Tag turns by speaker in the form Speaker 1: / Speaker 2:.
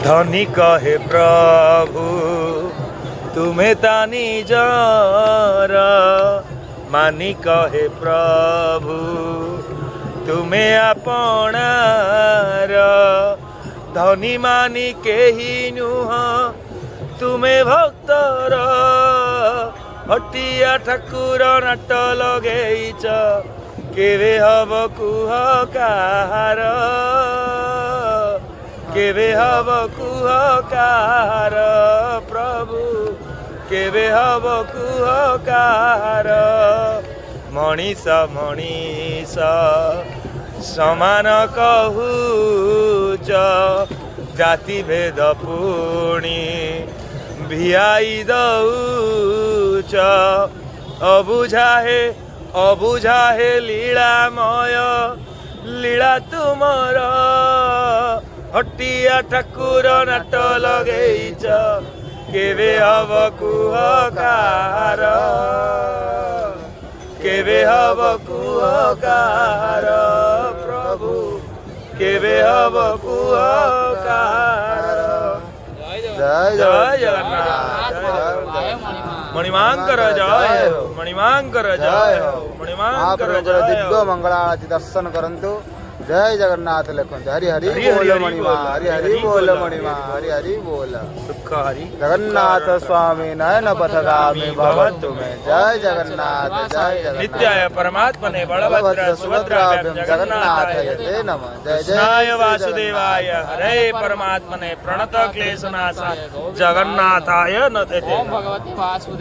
Speaker 1: धनी कहे प्रभु तुम्हें तानी जर मानी कहे प्रभु तुम्हें आपणार धनी मानी केही नुह तुम्हें भक्तर हटिया ठाकुर नाट लगेइच केवे हब कुह काहार केवे हब कुह काहार प्रभु केवे हब कुह काहार मणिष मणिष समान कहूच जाति भेद पुणी भियाई दऊच अबुझा हे लीलामय लीला तुमर हटिया ठाकुर नाट लगेइच केवे हब कुह काहार केवे हब कुह काहार प्रभु केवे हब कुह काहार
Speaker 2: जय
Speaker 1: जय जगन्नाथ मणिमांकर जय हो मणिमांकर जय हो मणिमांकर जय
Speaker 2: दिव्य
Speaker 1: हो
Speaker 2: मंगलारती दर्शन करंतु जय जगन्नाथ लिखंतु हरि हरि बोल मणिमा हरि हरि बोल मणिमा हरि हरि बोल
Speaker 1: दुख हरि
Speaker 2: जगन्नाथ स्वामी नयन पथगामी भवतु में जय जगन्नाथ
Speaker 1: नित्याय परमात्मने बलभद्र सुभद्राभ्यां
Speaker 2: जगन्नाथाय ते नमः जय
Speaker 1: कृष्णाय वासुदेवाय हरे परमात्मने प्रणत क्लेशनाशाय जगन्नाथाय नमः।
Speaker 3: ओम भगवती वासुदेव।